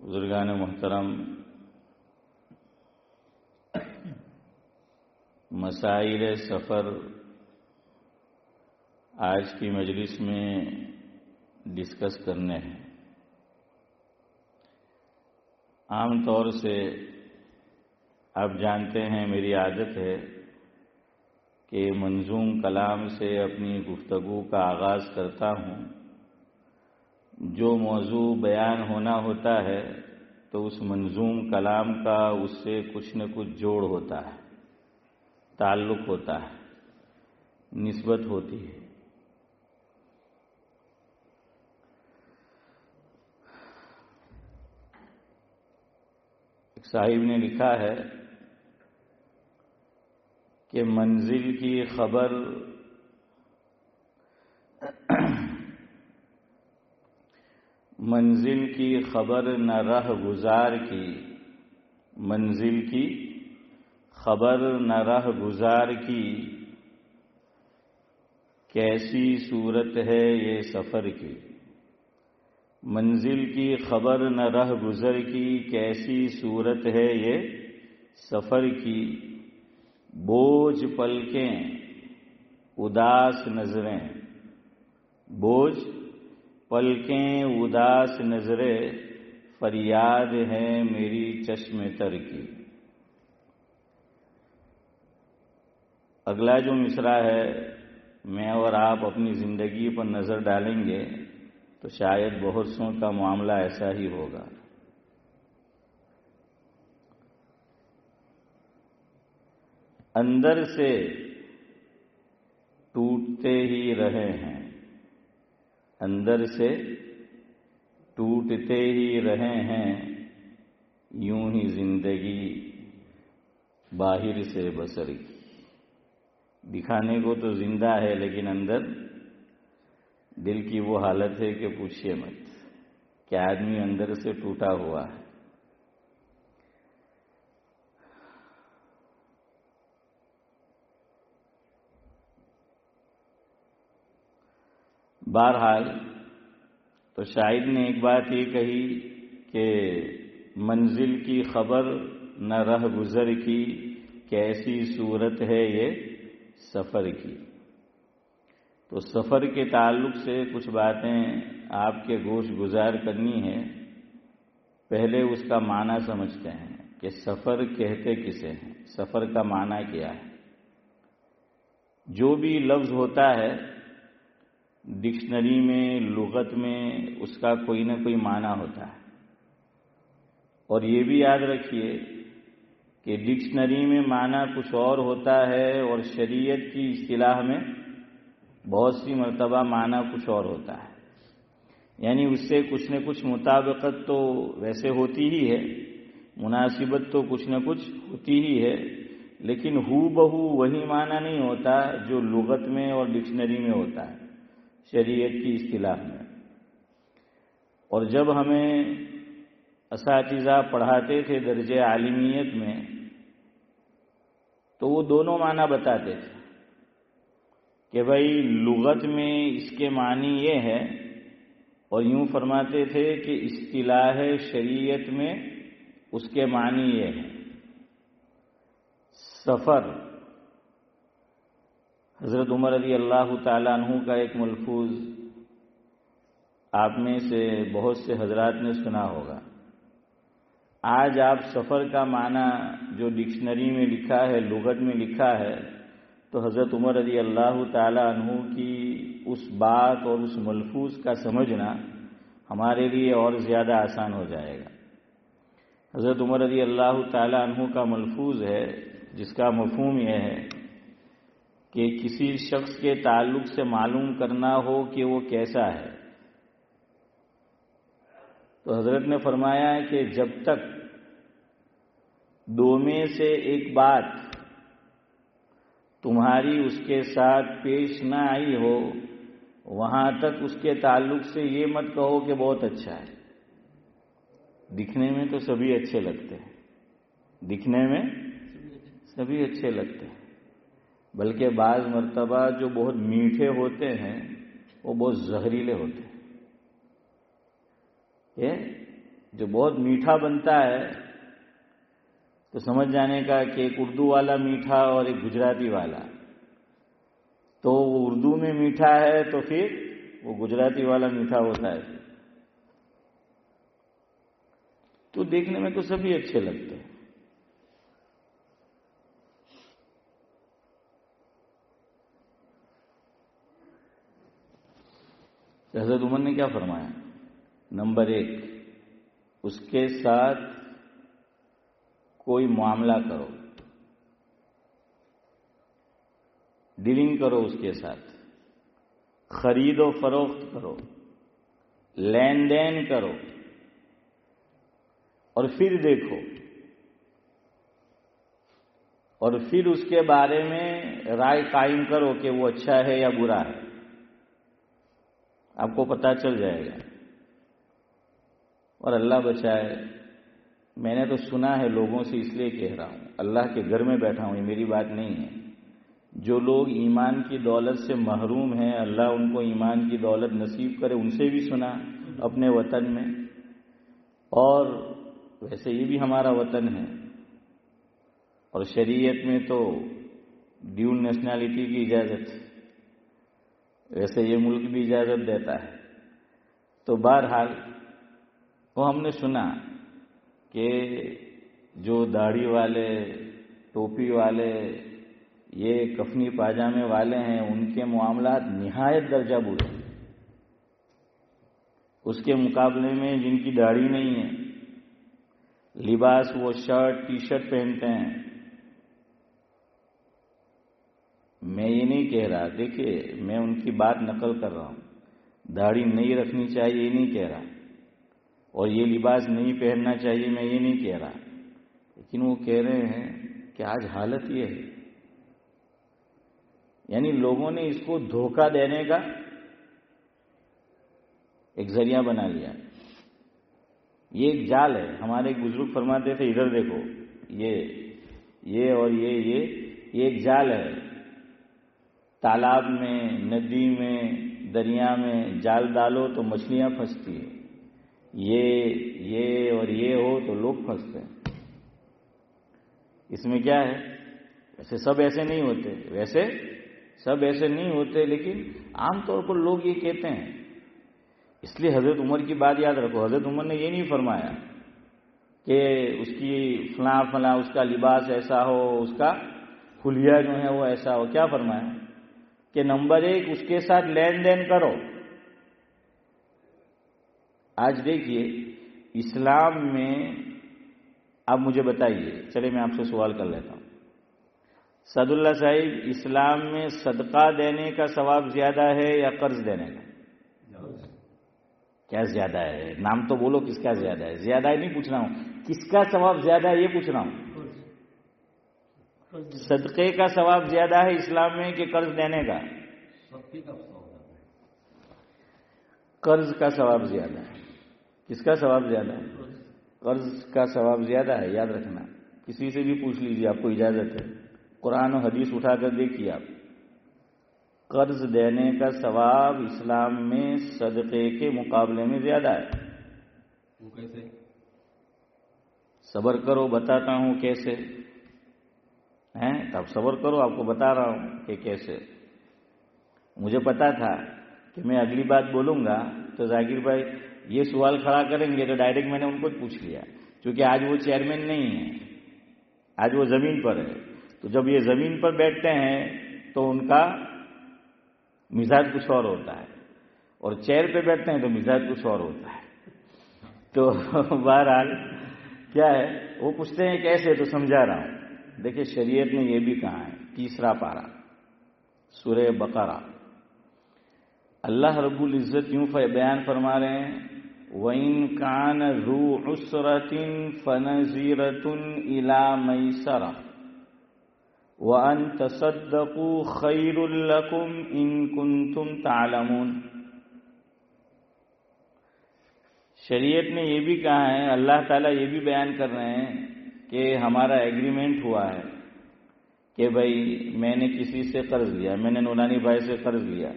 بزرگان محترم، مسائل سفر آج کی مجلس میں ڈسکس کرنے ہیں۔ عام طور سے آپ جانتے ہیں میری عادت ہے کہ منظوم کلام سے اپنی گفتگو کا آغاز کرتا ہوں۔ جو موضوع بیان ہونا ہوتا ہے تو اس منظوم کلام کا اس سے کچھ نہ کچھ جوڑ ہوتا ہے، تعلق ہوتا ہے، نسبت ہوتی ہے۔ ایک صاحب نے لکھا ہے کہ منزل کی خبر منزل کی خبر نہ رہ گزار کی، منزل کی خبر نہ رہ گزار کی، کیسی صورت ہے یہ سفر کی۔ منزل کی خبر نہ رہ گزر کی، کیسی صورت ہے یہ سفر کی۔ بوجھ پلکیں اداس نظریں، بوجھ پلکیں اداس نظریں، فریاد ہے میری چشم تر کی۔ اگلا جو مصرع ہے، میں اور آپ اپنی زندگی پر نظر ڈالیں گے تو شاید بہت سوں کا معاملہ ایسا ہی ہوگا۔ اندر سے ٹوٹتے ہی رہے ہیں، اندر سے ٹوٹتے ہی رہے ہیں، یوں ہی زندگی باہر سے بسر کی۔ دکھانے کو تو زندہ ہے لیکن اندر دل کی وہ حالت ہے کہ پوچھئے مت، کہ آدمی اندر سے ٹوٹا ہوا ہے۔ بہرحال تو شاعر نے ایک بات یہ کہی کہ منزل کی خبر نہ رہ گزر کی، کیسی صورت ہے یہ سفر کی۔ تو سفر کے تعلق سے کچھ باتیں آپ کے گوش گزار کرنی ہے۔ پہلے اس کا معنی سمجھتے ہیں کہ سفر کہتے کسے ہیں، سفر کا معنی کیا ہے۔ جو بھی لفظ ہوتا ہے ڈکشنری میں، لغت میں، اس کا کوئی نہ کوئی معنی ہوتا ہے۔ اور یہ بھی یاد رکھیے کہ ڈکشنری میں معنی کچھ اور ہوتا ہے اور شریعت کی اصطلاح میں بہت سی مرتبہ معنی کچھ اور ہوتا ہے۔ یعنی اس سے کچھ نہ کچھ مطابقت تو ویسے ہوتی ہی ہے، مناسبت تو کچھ نہ کچھ ہوتی ہی ہے، لیکن ہو بہو وہی معنی نہیں ہوتا جو لغت میں اور ڈکشنری میں ہوتا ہے، شریعت کی اصطلاح میں۔ اور جب ہمیں اساتذہ پڑھاتے تھے درجہ عالمیت میں تو وہ دونوں معنی بتاتے تھے کہ بھائی لغت میں اس کے معنی یہ ہے، اور یوں فرماتے تھے کہ اصطلاح شریعت میں اس کے معنی یہ ہے۔ سفر، حضرت عمر رضی اللہ تعالیٰ عنہ کا ایک ملفوظ آپ میں سے بہت سے حضرات نے سنا ہوگا۔ آج آپ سفر کا معنی جو ڈکشنری میں لکھا ہے، لغت میں لکھا ہے، تو حضرت عمر رضی اللہ تعالیٰ عنہ کی اس بات اور اس ملفوظ کا سمجھنا ہمارے لیے اور زیادہ آسان ہو جائے گا۔ حضرت عمر رضی اللہ تعالیٰ عنہ کا ملفوظ ہے جس کا مفہوم یہ ہے کہ کسی شخص کے تعلق سے معلوم کرنا ہو کہ وہ کیسا ہے، تو حضرت نے فرمایا کہ جب تک دو میں سے ایک بات تمہاری اس کے ساتھ پیش نہ آئی ہو، وہاں تک اس کے تعلق سے یہ مت کہو کہ بہت اچھا ہے۔ دکھنے میں تو سبھی اچھے لگتے ہیں، دکھنے میں سبھی اچھے لگتے ہیں، بلکہ بعض مرتبہ جو بہت میٹھے ہوتے ہیں وہ بہت زہریلے ہوتے ہیں۔ جو بہت میٹھا بنتا ہے تو سمجھ جانے کا کہ ایک اردو والا میٹھا اور ایک گجراتی والا، تو وہ اردو میں میٹھا ہے تو پھر وہ گجراتی والا میٹھا ہوتا ہے، تو دیکھنے میں تو سبھی اچھے لگتے ہیں۔ حضرت عمر نے کیا فرمایا؟ نمبر 1، اس کے ساتھ کوئی معاملہ کرو، ڈیلنگ کرو اس کے ساتھ، خرید و فروخت کرو، لین دین کرو، اور پھر دیکھو، اور پھر اس کے بارے میں رائے قائم کرو کہ وہ اچھا ہے یا برا ہے، آپ کو پتہ چل جائے گا۔ اور اللہ بچائے، میں نے تو سنا ہے لوگوں سے، اس لیے کہہ رہا ہوں، اللہ کے گھر میں بیٹھا ہوں، یہ میری بات نہیں ہے، جو لوگ ایمان کی دولت سے محروم ہیں، اللہ ان کو ایمان کی دولت نصیب کرے، ان سے بھی سنا اپنے وطن میں، اور ویسے یہ بھی ہمارا وطن ہے، اور شریعت میں تو ڈیول نیشنلٹی کی اجازت ہے، ویسے یہ ملک بھی اجازت دیتا ہے۔ تو بہرحال وہ ہم نے سنا کہ جو داڑھی والے، ٹوپی والے، یہ کفنی پاجامے والے ہیں، ان کے معاملات نہایت درجہ برے ہیں، اس کے مقابلے میں جن کی داڑھی نہیں ہے، لباس وہ شرٹ ٹی شرٹ پہنتے ہیں۔ میں یہ نہیں کہہ رہا، دیکھیے میں ان کی بات نقل کر رہا ہوں، داڑھی نہیں رکھنی چاہیے یہ نہیں کہہ رہا، اور یہ لباس نہیں پہننا چاہیے میں یہ نہیں کہہ رہا، لیکن وہ کہہ رہے ہیں کہ آج حالت یہ ہے، یعنی لوگوں نے اس کو دھوکہ دینے کا ایک ذریعہ بنا لیا۔ یہ ایک جال ہے، ہمارے ایک بزرگ فرماتے تھے، ادھر دیکھو، یہ اور یہ ایک جال ہے، تالاب میں، ندی میں، دریا میں جال ڈالو تو مچھلیاں پھنستی ہیں، یہ اور یہ ہو تو لوگ پھنستے ہیں۔ اس میں کیا ہے؟ ویسے سب ایسے نہیں ہوتے، لیکن عام طور پر لوگ یہ کہتے ہیں۔ اس لیے حضرت عمر کی بات یاد رکھو، حضرت عمر نے یہ نہیں فرمایا کہ اس کی فلاں اس کا لباس ایسا ہو، اس کا حلیہ جو ہے وہ ایسا ہو، کیا فرمایا کہ نمبر 1 اس کے ساتھ لین دین کرو۔ آج دیکھیے اسلام میں، آپ مجھے بتائیے، چلے میں آپ سے سوال کر لیتا ہوں، سعد اللہ صاحب، اسلام میں صدقہ دینے کا ثواب زیادہ ہے یا قرض دینے کا؟ کیا زیادہ ہے؟ نام تو بولو، کس کا زیادہ ہے؟ زیادہ ہی نہیں پوچھ رہا ہوں، کس کا ثواب زیادہ ہے یہ پوچھ رہا ہوں۔ صدقے کا ثواب زیادہ ہے اسلام میں کہ قرض دینے کا؟ قرض کا ثواب زیادہ ہے۔ کس کا ثواب زیادہ ہے؟ قرض کا ثواب زیادہ ہے، یاد رکھنا، کسی سے بھی پوچھ لیجیے، آپ کو اجازت ہے، قرآن و حدیث اٹھا کر دیکھیے آپ، قرض دینے کا ثواب اسلام میں صدقے کے مقابلے میں زیادہ ہے۔ وہ کیسے؟ صبر کرو، بتاتا ہوں کیسے ہیں، تب صبر کرو، آپ کو بتا رہا ہوں کہ کیسے۔ مجھے پتا تھا کہ میں اگلی بات بولوں گا تو ذاکر بھائی یہ سوال کھڑا کریں گے، تو ڈائریکٹ میں نے ان کو پوچھ لیا، کیونکہ آج وہ چیئرمین نہیں ہے، آج وہ زمین پر ہے، تو جب یہ زمین پر بیٹھتے ہیں تو ان کا مزاج کچھ اور ہوتا ہے، اور چیئر پہ بیٹھتے ہیں تو مزاج کچھ اور ہوتا ہے۔ تو بہرحال کیا ہے، وہ پوچھتے ہیں کیسے، تو سمجھا رہا ہوں۔ دیکھیں شریعت نے یہ بھی کہا ہے، 3 پارہ سورہ بقرہ، اللہ رب العزت یوں بیان فرما رہے ہیں، وَإِن كَانَ ذُو عُسْرَةٍ فَنَظِرَةٌ إِلَى مَيْسَرَةٍ وَأَن تَصَدَّقُوا خَيْرٌ لَكُمْ إِن كُنتُمْ تَعْلَمُونَ۔ شریعت نے یہ بھی کہا ہے، اللہ تعالیٰ یہ بھی بیان کر رہے ہیں کہ ہمارا ایگریمنٹ ہوا ہے کہ بھائی میں نے کسی سے قرض لیا، میں نے نورانی بھائی سے قرض لیا،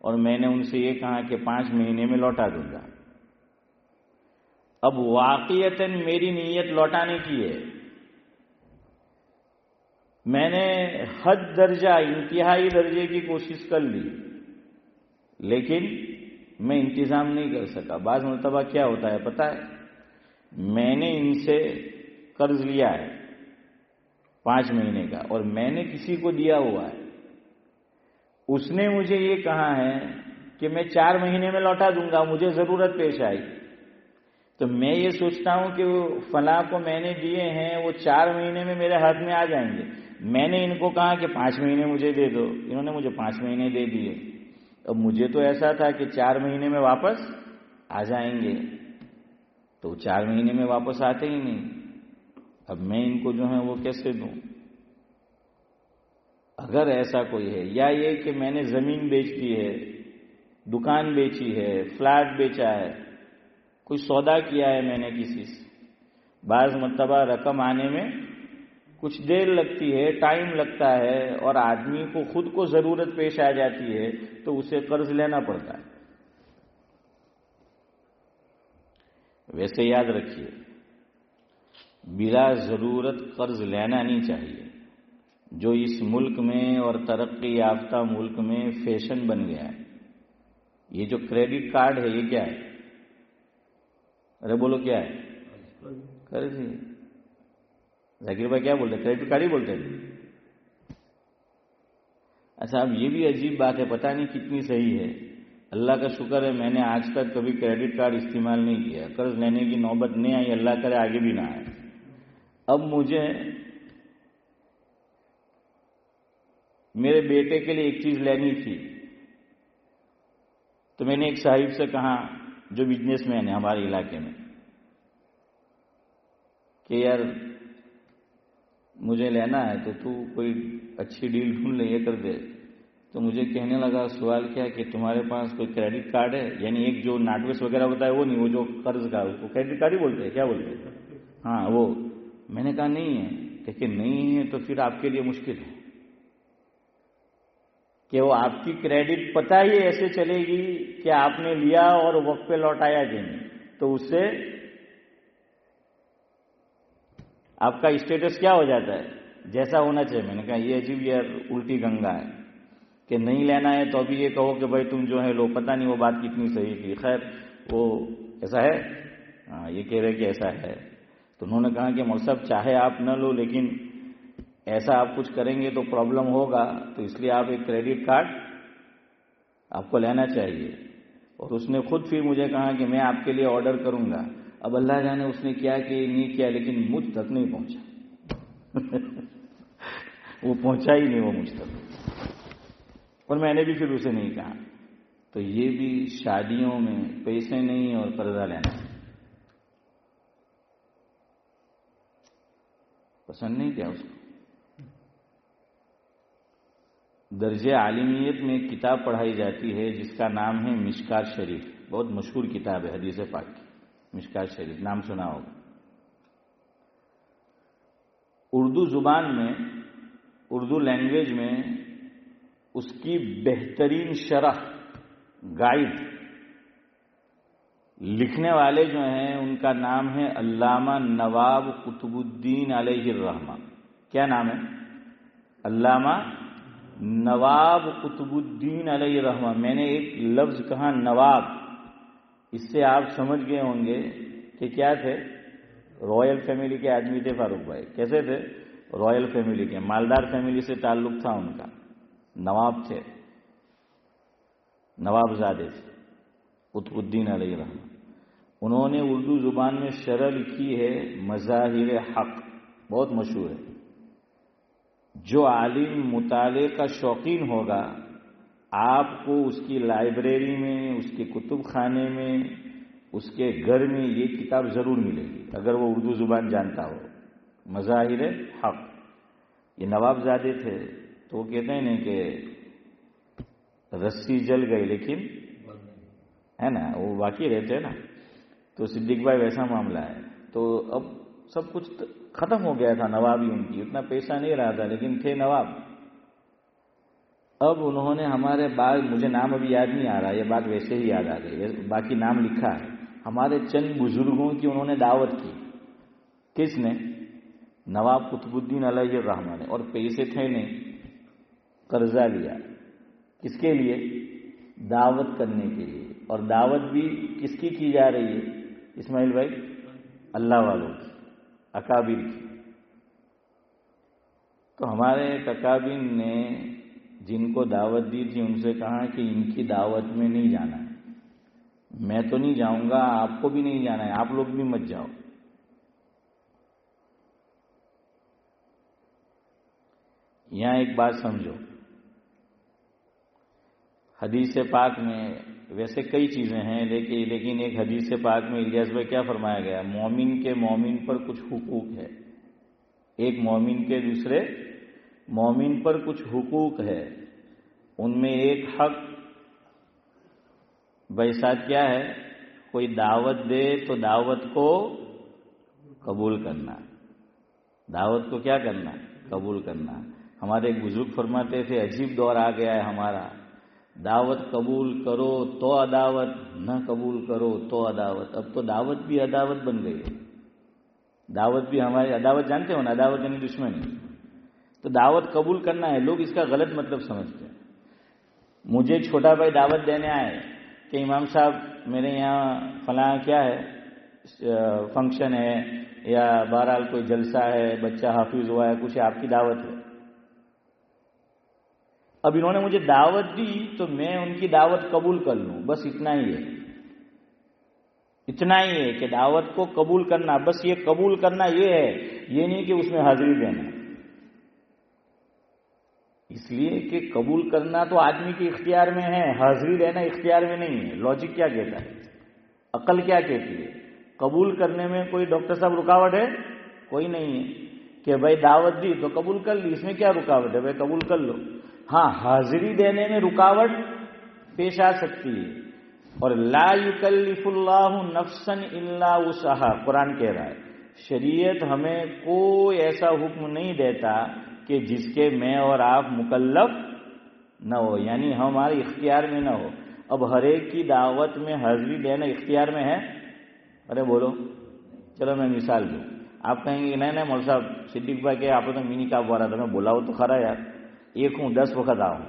اور میں نے ان سے یہ کہا کہ 5 مہینے میں لوٹا دوں گا، اب واقعتاً میری نیت لوٹانے کی ہے، میں نے حد درجہ انتہائی درجے کی کوشش کر لی، لیکن میں انتظام نہیں کر سکا۔ بعض مرتبہ کیا ہوتا ہے پتہ ہے، میں نے ان سے قرض لیا ہے 5 مہینے کا، اور میں نے کسی کو دیا ہوا ہے، اس نے مجھے یہ کہا ہے کہ میں 4 مہینے میں لوٹا دوں گا، مجھے ضرورت پیش آئی، تو میں یہ سوچتا ہوں کہ وہ فلاں کو میں نے دیے ہیں، وہ 4 مہینے میں میرے ہاتھ میں آ جائیں گے۔ میں نے ان کو کہا کہ 5 مہینے مجھے دے دو، انہوں نے مجھے 5 مہینے دے دیے۔ اب مجھے تو ایسا تھا کہ 4 مہینے میں واپس آ جائیں گے، تو 4 مہینے میں واپس آتے ہی نہیں۔ اب میں ان کو جو ہے وہ کیسے دوں؟ اگر ایسا کوئی ہے، یا یہ کہ میں نے زمین بیچ دی ہے، دکان بیچی ہے، فلیٹ بیچا ہے، کوئی سودا کیا ہے میں نے کسی سے، بعض مرتبہ رقم آنے میں کچھ دیر لگتی ہے، ٹائم لگتا ہے، اور آدمی کو خود کو ضرورت پیش آ جاتی ہے تو اسے قرض لینا پڑتا ہے۔ ویسے یاد رکھیے، بلا ضرورت قرض لینا نہیں چاہیے، جو اس ملک میں اور ترقی یافتہ ملک میں فیشن بن گیا ہے۔ یہ جو کریڈٹ کارڈ ہے یہ کیا ہے؟ ارے بولو کیا ہے؟ قرض ہی۔ ذاکر بھائی کیا بولتے ہیں؟ کریڈٹ کارڈ ہی بولتے ہیں۔ اچھا، اب یہ بھی عجیب بات ہے، پتہ نہیں کتنی صحیح ہے۔ اللہ کا شکر ہے میں نے آج تک کبھی کریڈٹ کارڈ استعمال نہیں کیا، قرض لینے کی نوبت نہیں آئی، اللہ کرے آگے بھی نہ آئے۔ اب مجھے میرے بیٹے کے لیے ایک چیز لینی تھی، تو میں نے ایک صاحب سے کہا جو بزنس مین ہے ہمارے علاقے میں کہ یار مجھے لینا ہے تو کوئی اچھی ڈیل ڈھونڈ لے، یہ کر دے۔ تو مجھے کہنے لگا، سوال کیا کہ تمہارے پاس کوئی کریڈٹ کارڈ ہے؟ یعنی ایک جو ناٹویس وغیرہ ہوتا ہے وہ نہیں، وہ جو قرض کا، اس کو کریڈٹ کارڈ ہی بولتے ہیں، کیا بولتے ہیں؟ ہاں وہ۔ میں نے کہا نہیں ہے، کہ نہیں ہے تو پھر آپ کے لیے مشکل ہے کہ وہ آپ کی کریڈٹ پتہ ہی ایسے چلے گی کہ آپ نے لیا اور وقت پہ لوٹایا کہ نہیں، تو اس سے آپ کا اسٹیٹس کیا ہو جاتا ہے، جیسا ہونا چاہیے۔ میں نے کہا یہ عجیب یار الٹی گنگا ہے کہ نہیں لینا ہے تو ابھی یہ کہو کہ بھائی تم جو ہے لو، پتہ نہیں وہ بات کتنی صحیح تھی۔ خیر وہ ایسا ہے، ہاں یہ کہہ رہے کہ ایسا ہے۔ تو انہوں نے کہا کہ مول صاحب چاہے آپ نہ لو، لیکن ایسا آپ کچھ کریں گے تو پرابلم ہوگا، تو اس لیے آپ ایک کریڈٹ کارڈ آپ کو لینا چاہیے۔ اور اس نے خود پھر مجھے کہا کہ میں آپ کے لیے آرڈر کروں گا۔ اب اللہ جانے اس نے کیا کہ نہیں کیا، لیکن مجھ تک نہیں پہنچا وہ پہنچا ہی نہیں وہ مجھ تک، اور میں نے بھی پھر اسے نہیں کہا۔ تو یہ بھی شادیوں میں پیسے نہیں اور قرضہ لینا پسند نہیں کیا اس کو۔ درجہ عالمیت میں ایک کتاب پڑھائی جاتی ہے جس کا نام ہے مشکات شریف، بہت مشہور کتاب ہے حدیث پاک کی، مشکات شریف نام سنا ہوگا۔ اردو زبان میں، اردو لینگویج میں اس کی بہترین شرح، گائیڈ لکھنے والے جو ہیں ان کا نام ہے علامہ نواب قطب الدین علیہ الرحمہ۔ کیا نام ہے؟ علامہ نواب قطب الدین علیہ الرحمہ۔ میں نے ایک لفظ کہا نواب، اس سے آپ سمجھ گئے ہوں گے کہ کیا تھے، رائل فیملی کے آدمی تھے فاروق بھائی۔ کیسے تھے؟ رائل فیملی کے، مالدار فیملی سے تعلق تھا ان کا، نواب تھے، نواب زادے تھے قطب الدین علیہ الرحمہ۔ انہوں نے اردو زبان میں شرح لکھی ہے مظاہر حق، بہت مشہور ہے۔ جو عالم مطالعے کا شوقین ہوگا، آپ کو اس کی لائبریری میں، اس کے کتب خانے میں، اس کے گھر میں یہ کتاب ضرور ملے گی اگر وہ اردو زبان جانتا ہو۔ مظاہر حق، یہ نواب زادے تھے، تو وہ کہتے ہیں نا کہ رسی جل گئی لیکن ہے نا وہ باقی رہتے ہیں نا، تو صدیق بھائی ویسا معاملہ ہے۔ تو اب سب کچھ ختم ہو گیا تھا، نوابی ان کی اتنا پیسہ نہیں رہا تھا لیکن تھے نواب۔ اب انہوں نے ہمارے بعد، مجھے نام ابھی یاد نہیں آ رہا، یہ بات ویسے ہی یاد آ گئی، باقی نام لکھا ہے، ہمارے چند بزرگوں کی انہوں نے دعوت کی. کس نے؟ نواب قطب الدین علیہ الرحمہ نے. اور پیسے تھے نہیں, قرضہ لیا. کس کے لیے؟ دعوت کرنے کے لیے. اور دعوت بھی کس کی جا رہی ہے اسماعیل بھائی؟ اللہ والوں کی, اکابر کی. تو ہمارے اکابر نے جن کو دعوت دی تھی ان سے کہا کہ ان کی دعوت میں نہیں جانا ہے. میں تو نہیں جاؤں گا, آپ کو بھی نہیں جانا ہے, آپ لوگ بھی مت جاؤ. یہاں ایک بات سمجھو, حدیث پاک میں ویسے کئی چیزیں ہیں, لیکن ایک حدیث پاک میں الیاس بھائی کیا فرمایا گیا؟ مومن کے مومن پر کچھ حقوق ہے. ایک مومن کے دوسرے مومن پر کچھ حقوق ہے. ان میں ایک حق بھائی ساتھ کیا ہے؟ کوئی دعوت دے تو دعوت کو قبول کرنا. دعوت کو کیا کرنا؟ قبول کرنا. ہمارے ایک بزرگ فرماتے تھے عجیب دور آ گیا ہے ہمارا, دعوت قبول کرو تو عداوت, نہ قبول کرو تو عداوت. اب تو دعوت بھی عداوت بن گئی ہے. دعوت بھی ہماری عداوت, جانتے ہو نا, عداوت یعنی دشمنی. تو دعوت قبول کرنا ہے, لوگ اس کا غلط مطلب سمجھتے ہیں. مجھے چھوٹا بھائی دعوت دینے آئے کہ امام صاحب میرے یہاں فلاں کیا ہے فنکشن ہے, یا بہرحال کوئی جلسہ ہے, بچہ حافظ ہوا ہے, کچھ آپ کی دعوت ہے. اب انہوں نے مجھے دعوت دی تو میں ان کی دعوت قبول کر لوں, بس اتنا ہی ہے. اتنا ہی ہے کہ دعوت کو قبول کرنا, بس یہ قبول کرنا یہ ہے, یہ نہیں کہ اس میں حاضری دینا. اس لیے کہ قبول کرنا تو آدمی کے اختیار میں ہے, حاضری دینا اختیار میں نہیں ہے. لاجک کیا کہتا ہے, عقل کیا کہتی ہے؟ قبول کرنے میں کوئی ڈاکٹر صاحب رکاوٹ ہے؟ کوئی نہیں ہے کہ بھائی دعوت دی تو قبول کر لی, اس میں کیا رکاوٹ ہے؟ بھائی قبول کر لو. ہاں, حاضری دینے میں رکاوٹ پیش آ سکتی ہے. اور لا یکلف اللہ نفسا الا وسعها, قرآن کہہ رہا ہے شریعت ہمیں کوئی ایسا حکم نہیں دیتا کہ جس کے میں اور آپ مکلف نہ ہو, یعنی ہمارے اختیار میں نہ ہو. اب ہر ایک کی دعوت میں حاضری دینا اختیار میں ہے؟ ارے بولو, چلو میں مثال دوں. آپ کہیں گے نہیں مول صاحب صدیق بھائی کہ آپ نے منی کا بول رہا تھا, میں بولا ہو تو کھرا یار, ایک ہوں 10 وقت آؤں.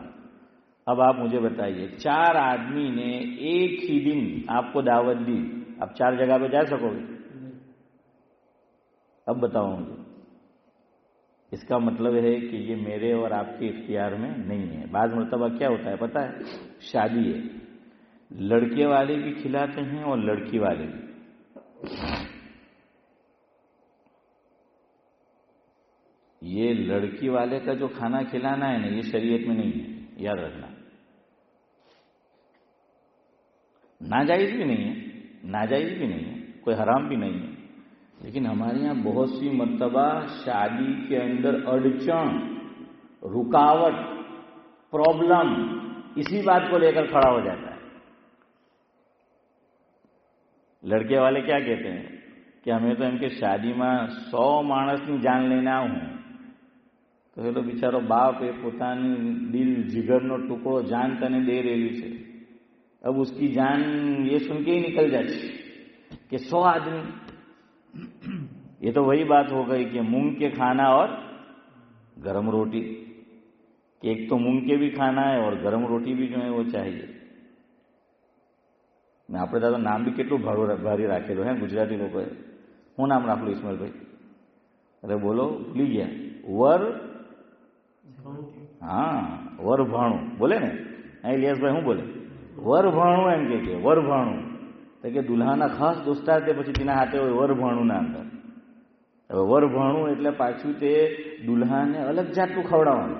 اب آپ مجھے بتائیے 4 آدمی نے ایک ہی دن آپ کو دعوت دی, اب 4 جگہ پہ جا سکو گے؟ اب بتاؤں مجھے. اس کا مطلب ہے کہ یہ میرے اور آپ کے اختیار میں نہیں ہے. بعض مرتبہ کیا ہوتا ہے پتہ ہے, شادی ہے, لڑکے والے بھی کھلاتے ہیں اور لڑکی والے بھی. یہ لڑکی والے کا جو کھانا کھلانا ہے نا, یہ شریعت میں نہیں ہے, یاد رکھنا. ناجائز بھی نہیں ہے, ناجائز بھی نہیں ہے, کوئی حرام بھی نہیں ہے. لیکن ہمارے یہاں بہت سی مرتبہ شادی کے اندر اڑچن, رکاوٹ, پرابلم اسی بات کو لے کر کھڑا ہو جاتا ہے. لڑکے والے کیا کہتے ہیں کہ ہمیں تو ان کے شادی میں 100 مانس ની જાન લઈને આવું, તો એ તો બિચારો બાપ એ પોતાની દિલ જીગરનો ટુકડો જાન તને દે રહેલી છે. اب اس کی جان یہ سن کے ہی نکل جاتی کہ 100 آدمی. یہ تو وہی بات ہو گئی کہ مونگ کے کھانا اور گرم روٹی, کہ ایک تو مونگ کے بھی کھانا ہے اور گرم روٹی بھی جو ہے وہ چاہیے. ને આપણે તો નામ બી કેટલું ભારી રાખેલું હે ગુજરાતી લોકોએ. શું નામ રાખલું ઇસ્માઇલભાઈ? અરે બોલો, ભૂલી ગયા. હા, વરભાણું બોલે ને. હા ઇલિયાસભાઈ શું બોલે? વરભાણું એમ કે વરભાણું, તો કે દુલ્હાના ખાસ દોસ્તાર તે પછી તેના હાથે હોય વરભાણુંના અંદર. હવે વરભાણું એટલે પાછું તે દુલ્હાને અલગ જાતનું ખવડાવવાનું,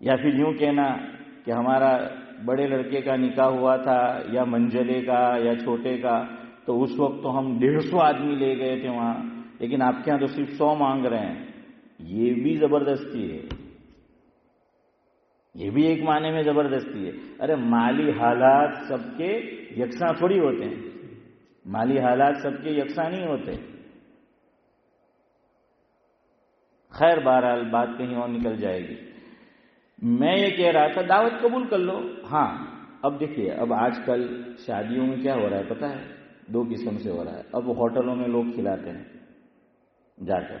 یا پھر یوں کہنا کہ ہمارا بڑے لڑکے کا نکاح ہوا تھا یا منجلے کا یا چھوٹے کا، تو اس وقت تو ہم 150 آدمی لے گئے تھے وہاں، لیکن آپ کے یہاں تو صرف 100 مانگ رہے ہیں. یہ بھی زبردستی ہے، یہ بھی ایک معنی میں زبردستی ہے. ارے مالی حالات سب کے یکساں تھوڑی ہوتے ہیں، مالی حالات سب کے یکساں نہیں ہوتے. خیر بہرحال بات کہیں اور نکل جائے گی. میں یہ کہہ رہا تھا دعوت قبول کر لو. ہاں اب دیکھیے، اب آج کل شادیوں میں کیا ہو رہا ہے پتہ ہے؟ 2 قسم سے ہو رہا ہے. اب ہوٹلوں میں لوگ کھلاتے ہیں جا کر،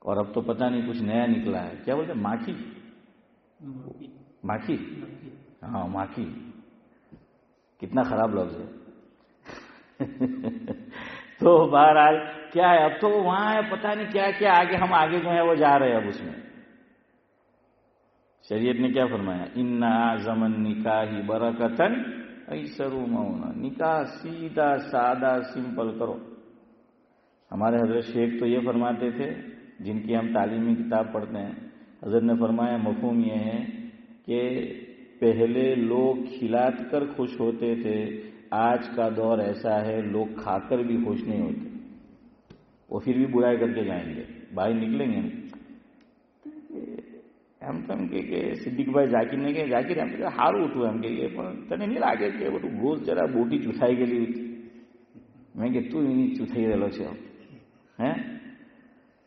اور اب تو پتہ نہیں کچھ نیا نکلا ہے، کیا بولتے ہیں، ماکھی. ہاں ماکھی، کتنا خراب لفظ ہے. تو بہرحال کیا ہے، اب تو وہاں ہے پتہ نہیں کیا کیا، آگے جو ہے وہ جا رہے ہیں. اب اس میں شریعت نے کیا فرمایا؟ ان اعظم النکاح برکتن ایسر مونا. نکاح سیدھا سادہ سمپل کرو. ہمارے حضرت شیخ تو یہ فرماتے تھے، جن کی ہم تعلیمی کتاب پڑھتے ہیں، حضرت نے فرمایا مفہوم یہ ہے کہ پہلے لوگ کھلا کر خوش ہوتے تھے، آج کا دور ایسا ہے لوگ کھا کر بھی خوش نہیں ہوتے. وہ پھر بھی برائی کر کے جائیں گے. باہر نکلیں گے ہم تو ہم کہ صدیق بھائی ذاکر نے کہ ذاکر ہم کہ ہارو اٹھو ہم کہ تنے نہیں લાગે કે બધું ગોળ જરા બોટી ચૂથાઈ ગયેલી હતી. મેં કે તું એની ચૂથાઈ રહેલો છે હે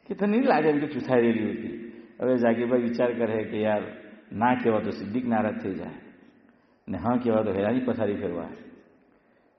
કે તને નહીં લાગે કે ચૂથાઈ રહેલી હતી. હવે ઝાકીરભાઈ વિચાર કરે કે યાર ના કહેવા તો સિદ્દીક નારાજ થઈ જાય ને હા કહેવા તો હેરાની પથારી ફેરવા.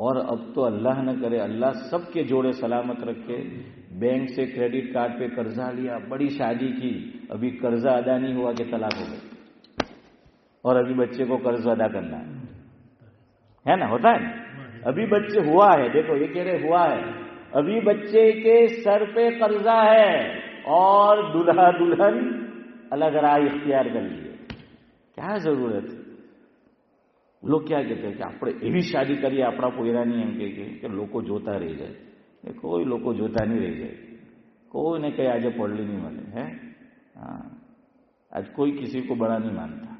اور اب تو اللہ نہ کرے، اللہ سب کے جوڑے سلامت رکھے، بینک سے کریڈٹ کارڈ پہ قرضہ لیا، بڑی شادی کی، ابھی قرضہ ادا نہیں ہوا کہ طلاق ہو گئی، اور ابھی بچے کو قرض ادا کرنا ہے نا، ہوتا ہے نا، ابھی بچے ہوا ہے، دیکھو یہ کہہ رہے ہوا ہے، ابھی بچے کے سر پہ قرضہ ہے اور دلہا دلہن الگ راہ اختیار کر لیے، کیا ضرورت ہے؟ لوگ کیا کہتے ہیں کہ આપણે એવી શાદી કરીએ આપણા પોયરાની એમ કે લોકો જોતા રહી જાય, કોઈ લોકો જોતા નહીં રહી જાય, કોઈને કઈ આજે પડલી નહીં મળે હે। ہاں آج کوئی کسی کو بڑا نہیں مانتا،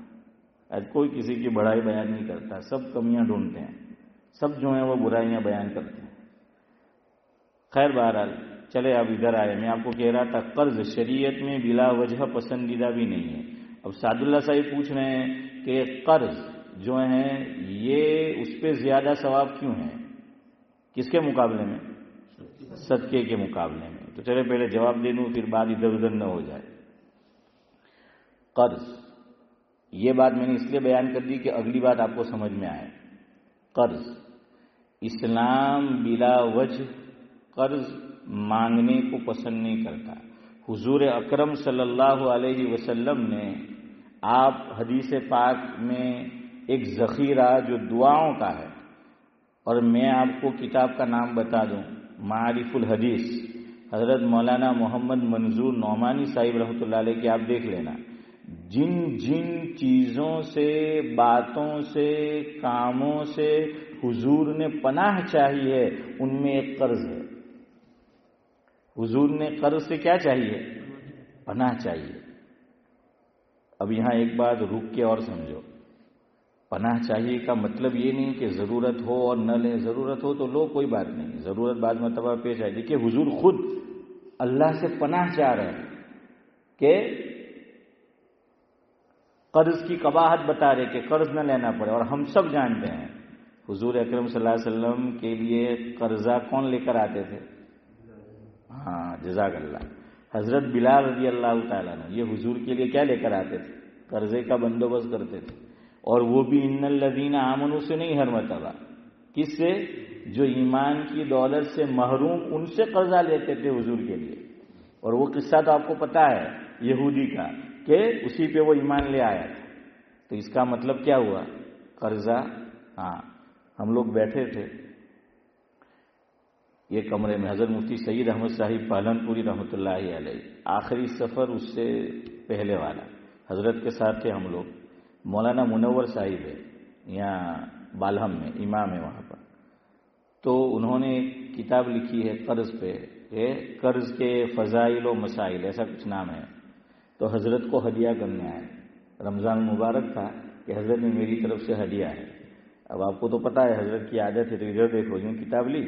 آج کوئی کسی کی بڑائی بیان نہیں کرتا، سب کمیاں ڈھونڈتے ہیں، سب جو ہیں وہ برائیاں بیان کرتے ہیں۔ خیر بہرحال چلے اب ادھر آئے، میں آپ کو کہہ رہا تھا قرض شریعت میں بلا وجہ پسندیدہ بھی نہیں ہے۔ اب سعد اللہ صاحب پوچھ رہے ہیں کہ قرض جو ہیں یہ اس پہ زیادہ ثواب کیوں ہے، کس کے مقابلے میں؟ صدقے کے مقابلے میں۔ تو چلے پہلے جواب دے دوں پھر بات ادھر ادھر نہ ہو جائے۔ قرض، یہ بات میں نے اس لیے بیان کر دی کہ اگلی بات آپ کو سمجھ میں آئے۔ قرض، اسلام بلا وجہ قرض مانگنے کو پسند نہیں کرتا۔ حضور اکرم صلی اللہ علیہ وسلم نے، آپ حدیث پاک میں ایک ذخیرہ جو دعاؤں کا ہے، اور میں آپ کو کتاب کا نام بتا دوں، معارف الحدیث، حضرت مولانا محمد منظور نعمانی صاحب رحمۃ اللہ علیہ کی آپ دیکھ لینا، جن جن چیزوں سے، باتوں سے، کاموں سے حضور نے پناہ چاہی ہے ان میں ایک قرض ہے۔ حضور نے قرض سے کیا چاہیے؟ پناہ چاہیے۔ اب یہاں ایک بات رک کے اور سمجھو، پناہ چاہیے کا مطلب یہ نہیں کہ ضرورت ہو اور نہ لیں، ضرورت ہو تو لو، کوئی بات نہیں، ضرورت بعض مرتبہ پیش آئے۔ دیکھیے حضور خود اللہ سے پناہ چاہ رہے ہیں کہ قرض کی قباحت بتا رہے کہ قرض نہ لینا پڑے، اور ہم سب جانتے ہیں حضور اکرم صلی اللہ علیہ وسلم کے لیے قرضہ کون لے کر آتے تھے؟ ہاں جزاک اللہ، حضرت بلال رضی اللہ تعالیٰ عنہ یہ حضور کے لیے کیا لے کر آتے تھے؟ قرضے کا بندوبست کرتے تھے، اور وہ بھی ان الذین آمنوا سے نہیں، ہر مرتبہ کس سے؟ جو ایمان کی دولت سے محروم، ان سے قرضہ لیتے تھے حضور کے لیے۔ اور وہ قصہ تو آپ کو پتا ہے یہودی کا، کہ اسی پہ وہ ایمان لے آیا تھا۔ تو اس کا مطلب کیا ہوا؟ قرضہ، ہاں ہم لوگ بیٹھے تھے یہ کمرے میں، حضرت مفتی سید احمد صاحب پالن پوری رحمۃ اللہ علیہ، آخری سفر اس سے پہلے والا، حضرت کے ساتھ تھے ہم لوگ۔ مولانا منور صاحب ہے یہاں بالہم میں، امام ہے وہاں پر، تو انہوں نے ایک کتاب لکھی ہے قرض پہ، قرض کے فضائل و مسائل، ایسا کچھ نام ہے۔ تو حضرت کو ہدیہ کرنے آئے، رمضان مبارک تھا کہ حضرت نے میری طرف سے ہدیہ ہے۔ اب آپ کو تو پتا ہے حضرت کی عادت ہے، تو ادھر دیکھو، یوں کتاب لی،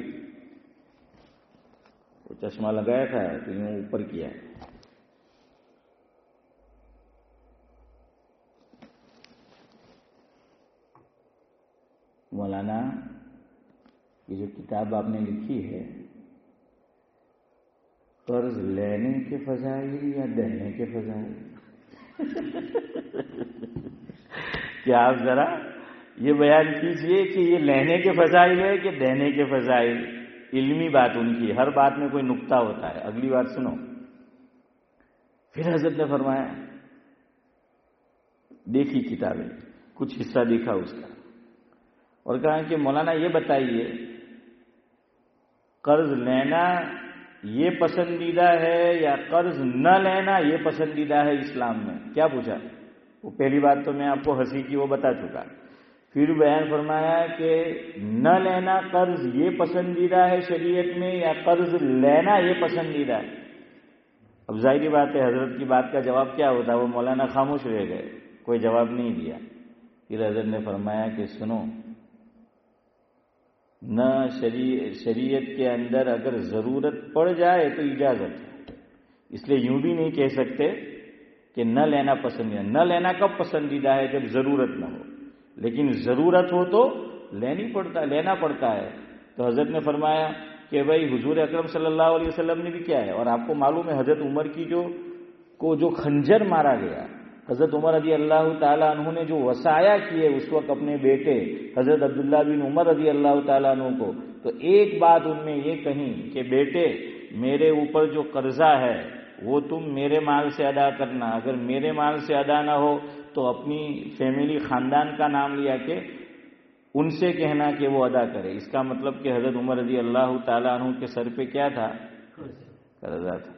وہ چشمہ لگایا تھا تو یوں اوپر کیا، مولانا یہ جو کتاب آپ نے لکھی ہے قرض لینے کے فضائل یا دینے کے فضائل؟ کیا آپ ذرا یہ بیان کیجئے کہ یہ لینے کے فضائل ہے کہ دینے کے فضائل؟ علمی بات ان کی، ہر بات میں کوئی نقطہ ہوتا ہے۔ اگلی بات سنو، پھر حضرت نے فرمایا، دیکھی کتابیں، کچھ حصہ دیکھا اس کا، اور کہا کہ مولانا یہ بتائیے قرض لینا یہ پسندیدہ ہے یا قرض نہ لینا یہ پسندیدہ ہے اسلام میں؟ کیا پوچھا؟ وہ پہلی بات تو میں آپ کو ہنسی کی وہ بتا چکا، پھر بیان فرمایا کہ نہ لینا قرض یہ پسندیدہ ہے شریعت میں یا قرض لینا یہ پسندیدہ ہے؟ اب ظاہری بات ہے حضرت کی بات کا جواب کیا ہوتا، وہ مولانا خاموش رہ گئے، کوئی جواب نہیں دیا۔ پھر حضرت نے فرمایا کہ سنو، نہ شریعت کے اندر اگر ضرورت پڑ جائے تو اجازت ہے، اس لیے یوں بھی نہیں کہہ سکتے کہ نہ لینا پسندیدہ۔ نہ لینا کب پسندیدہ ہے؟ جب ضرورت نہ ہو، لیکن ضرورت ہو تو لینا پڑتا ہے۔ تو حضرت نے فرمایا کہ بھائی حضور اکرم صلی اللہ علیہ وسلم نے بھی کیا ہے، اور آپ کو معلوم ہے حضرت عمر کی جو خنجر مارا گیا، حضرت عمر رضی اللہ تعالیٰ عنہ نے جو وصایا کیے اس وقت اپنے بیٹے حضرت عبداللہ بن عمر رضی اللہ تعالیٰ عنہ کو، تو ایک بات ان میں یہ کہیں کہ بیٹے میرے اوپر جو قرضہ ہے وہ تم میرے مال سے ادا کرنا، اگر میرے مال سے ادا نہ ہو تو اپنی فیملی خاندان کا نام لیا کہ ان سے کہنا کہ وہ ادا کرے۔ اس کا مطلب کہ حضرت عمر رضی اللہ تعالیٰ عنہ کے سر پہ کیا تھا؟ قرضہ تھا۔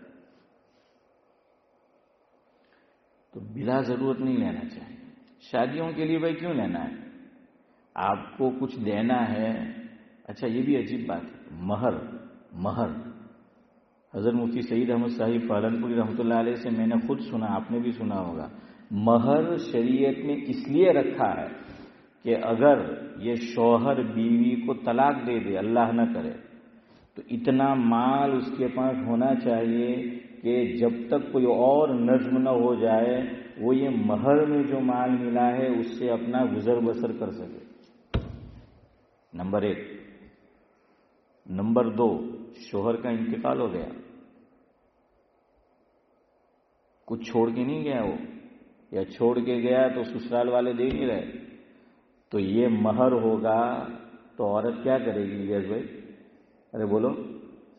تو بلا ضرورت نہیں لینا چاہیے۔ شادیوں کے لیے بھائی کیوں لینا ہے؟ آپ کو کچھ دینا ہے۔ اچھا یہ بھی عجیب بات ہے، مہر حضرت مفتی سعید احمد صاحب پالنپوری رحمۃ اللہ علیہ سے میں نے خود سنا، آپ نے بھی سنا ہوگا، مہر شریعت نے اس لیے رکھا ہے کہ اگر یہ شوہر بیوی کو طلاق دے دے، اللہ نہ کرے، تو اتنا مال اس کے پاس ہونا چاہیے کہ جب تک کوئی اور نظم نہ ہو جائے وہ یہ مہر میں جو مال ملا ہے اس سے اپنا گزر بسر کر سکے۔ نمبر 1۔ نمبر 2، شوہر کا انتقال ہو گیا، کچھ چھوڑ کے نہیں گیا وہ، یا چھوڑ کے گیا تو سسرال والے دے نہیں رہے، تو یہ مہر ہوگا تو عورت کیا کرے گی الیاس بھائی؟ ارے بولو،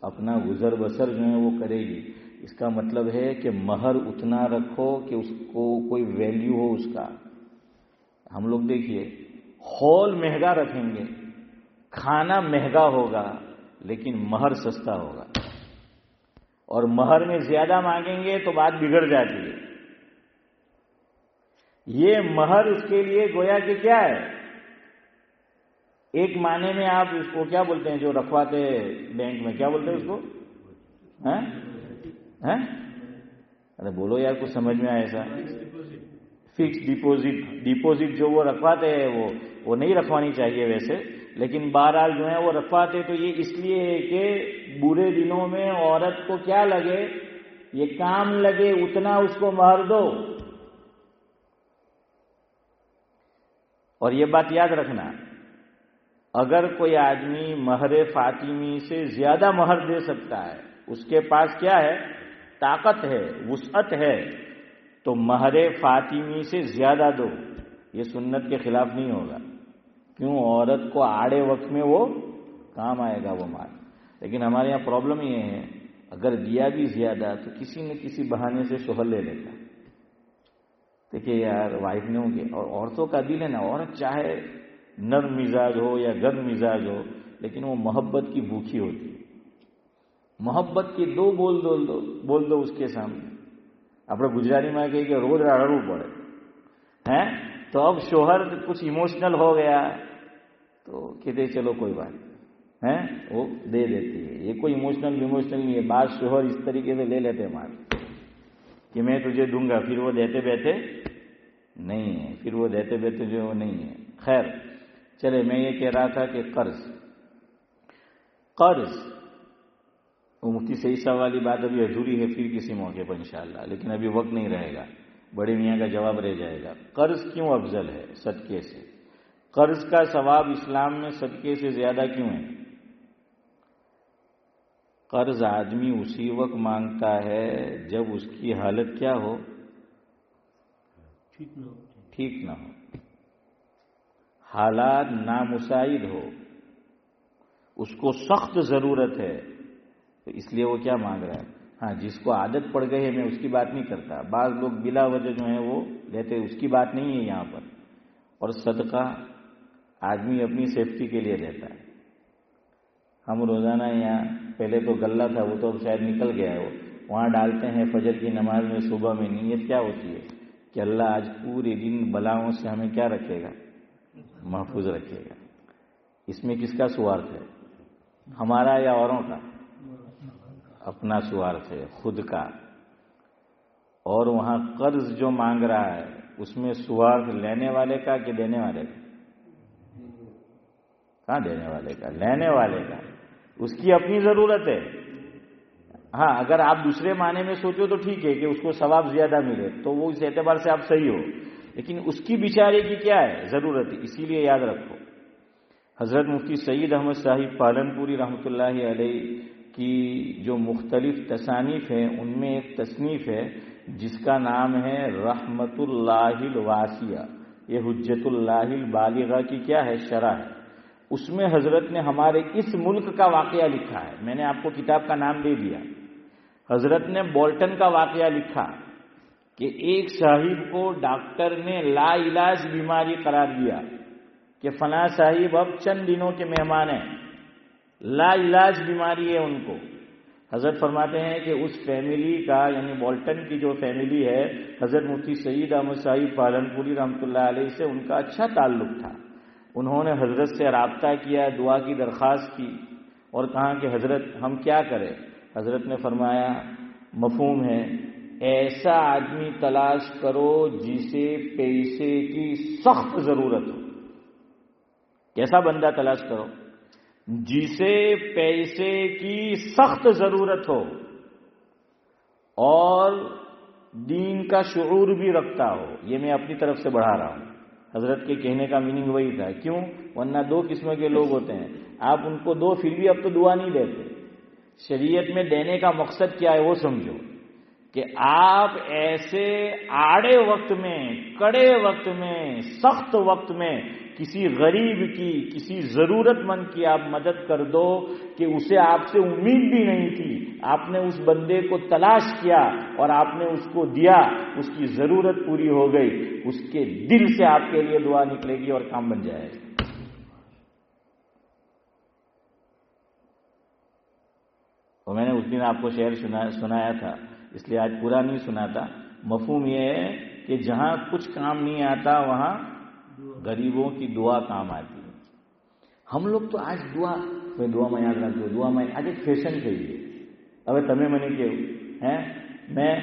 اپنا گزر بسر جو ہے وہ کرے گی۔ اس کا مطلب ہے کہ مہر اتنا رکھو کہ اس کو کوئی ویلیو ہو اس کا۔ ہم لوگ دیکھیے ہال مہنگا رکھیں گے، کھانا مہنگا ہوگا لیکن مہر سستا ہوگا، اور مہر میں زیادہ مانگیں گے تو بات بگڑ جاتی ہے۔ یہ مہر اس کے لیے گویا کہ کیا ہے؟ ایک معنی میں آپ اس کو کیا بولتے ہیں جو رکھواتے بینک میں، کیا بولتے ہیں اس کو؟ ارے بولو یار، کچھ سمجھ میں آئے ایسا؟ فکس ڈپوزٹ جو وہ رکھواتے ہیں وہ نہیں رکھوانی چاہیے ویسے، لیکن بہرحال جو ہے وہ رکھواتے تو یہ اس لیے ہے کہ برے دنوں میں عورت کو کیا لگے، یہ کام لگے، اتنا اس کو مہر دو۔ اور یہ بات یاد رکھنا، اگر کوئی آدمی مہر فاطمی سے زیادہ مہر دے سکتا ہے، اس کے پاس کیا ہے؟ طاقت ہے، وسعت ہے، تو مہر فاطمی سے زیادہ دو، یہ سنت کے خلاف نہیں ہوگا۔ کیوں؟ عورت کو آڑے وقت میں وہ کام آئے گا وہ مال۔ لیکن ہمارے یہاں پرابلم یہ ہے، اگر دیا بھی زیادہ تو کسی نہ کسی بہانے سے شوہر لے لیتا۔ دیکھیے یار، وائف نے ہوں گے، اور عورتوں کا دل ہے نا، عورت چاہے نرم مزاج ہو یا گرم مزاج ہو، لیکن وہ محبت کی بھوکی ہوتی ہے۔ محبت کے دو بول دو اس کے سامنے، اپنے گجراتی میں کہے کہ روز رڑوں پڑے ہیں، تو اب شوہر کچھ ایموشنل ہو گیا تو کہتے چلو کوئی بات ہے، وہ دے دیتی ہے۔ یہ کوئی ایموشنل نہیں ہے، بعض شوہر اس طریقے سے لے لیتے مال کہ میں تجھے دوں گا، پھر وہ دیتے بیٹھے جو وہ نہیں ہے۔ خیر چلے، میں یہ کہہ رہا تھا کہ قرض وہ مفتی صحیح صاحب والی بات ابھی ادھوری ہے، پھر کسی موقع پر انشاءاللہ، لیکن ابھی وقت نہیں رہے گا، بڑے میاں کا جواب رہ جائے گا۔ قرض کیوں افضل ہے صدقے سے؟ قرض کا ثواب اسلام میں صدقے سے زیادہ کیوں ہے؟ قرض آدمی اسی وقت مانگتا ہے جب اس کی حالت کیا ہو؟ ٹھیک نہ ہو، حالات نامساعد ہو، اس کو سخت ضرورت ہے، تو اس لیے وہ کیا مانگ رہا ہے۔ ہاں، جس کو عادت پڑ گئی ہے، میں اس کی بات نہیں کرتا، بعض لوگ بلا وجہ جو ہیں وہ لیتے، اس کی بات نہیں ہے یہاں پر۔ اور صدقہ آدمی اپنی سیفٹی کے لیے دیتا ہے۔ ہم روزانہ یہاں، پہلے تو غلہ تھا، وہ تو اب شاید نکل گیا ہے، وہاں ڈالتے ہیں فجر کی نماز میں صبح میں۔ نیت کیا ہوتی ہے کہ اللہ آج پورے دن بلاؤں سے ہمیں کیا رکھے گا؟ محفوظ رکھے گا۔ اس میں کس کا سوارتھ ہے؟ ہمارا یا اوروں کا؟ اپنا سوارتھ ہے، خود کا۔ اور وہاں قرض جو مانگ رہا ہے اس میں سوارتھ لینے والے کا کہ دینے والے کا؟ کہاں دینے والے کا؟ لینے والے کا۔ اس کی اپنی ضرورت ہے۔ ہاں، اگر آپ دوسرے معنی میں سوچو تو ٹھیک ہے کہ اس کو ثواب زیادہ ملے، تو وہ اس اعتبار سے آپ صحیح ہو، لیکن اس کی بیچارے کی کیا ہے؟ ضرورت ہے۔ اسی لیے یاد رکھو، حضرت مفتی سعید احمد صاحب پالنپوری رحمۃ اللہ علیہ کی جو مختلف تصانیف ہیں، ان میں ایک تصنیف ہے جس کا نام ہے رحمت اللہ الواسیہ، یہ حجت اللہ البالغہ کی کیا ہے؟ شرح ہے۔ اس میں حضرت نے ہمارے اس ملک کا واقعہ لکھا ہے، میں نے آپ کو کتاب کا نام دے دیا۔ حضرت نے بولٹن کا واقعہ لکھا کہ ایک صاحب کو ڈاکٹر نے لا علاج بیماری قرار دیا کہ فلاں صاحب اب چند دنوں کے مہمان ہیں، لا علاج بیماری ہے ان کو۔ حضرت فرماتے ہیں کہ اس فیملی کا، یعنی بولٹن کی جو فیملی ہے، حضرت مفتی سعید احمد صاحب پالنپوری رحمۃ اللہ علیہ سے ان کا اچھا تعلق تھا۔ انہوں نے حضرت سے رابطہ کیا، دعا کی درخواست کی اور کہا کہ حضرت ہم کیا کریں؟ حضرت نے فرمایا مفہوم ہے، ایسا آدمی تلاش کرو جسے پیسے کی سخت ضرورت ہو۔ کیسا بندہ تلاش کرو؟ جسے پیسے کی سخت ضرورت ہو اور دین کا شعور بھی رکھتا ہو۔ یہ میں اپنی طرف سے بڑھا رہا ہوں، حضرت کے کہنے کا میننگ وہی تھا۔ کیوں؟ ورنہ دو قسم کے لوگ ہوتے ہیں، آپ ان کو دو پھر بھی اب تو دعا نہیں دیتے۔ شریعت میں دینے کا مقصد کیا ہے وہ سمجھو، کہ آپ ایسے آڑے وقت میں، کڑے وقت میں، سخت وقت میں کسی غریب کی، کسی ضرورت مند کی آپ مدد کر دو کہ اسے آپ سے امید بھی نہیں تھی، آپ نے اس بندے کو تلاش کیا اور آپ نے اس کو دیا، اس کی ضرورت پوری ہو گئی، اس کے دل سے آپ کے لیے دعا نکلے گی اور کام بن جائے گا۔ تو میں نے اس دن آپ کو شعر سنایا تھا، اس لیے آج پورا نہیں سناتا۔ مفہوم یہ ہے کہ جہاں کچھ کام نہیں آتا وہاں غریبوں کی دعا کام آتی ہے۔ ہم لوگ تو آج دعا میں یاد رکھ دو، دعا میں آج ایک فیشن کہیے۔ اب تمہیں میں نے کہ میں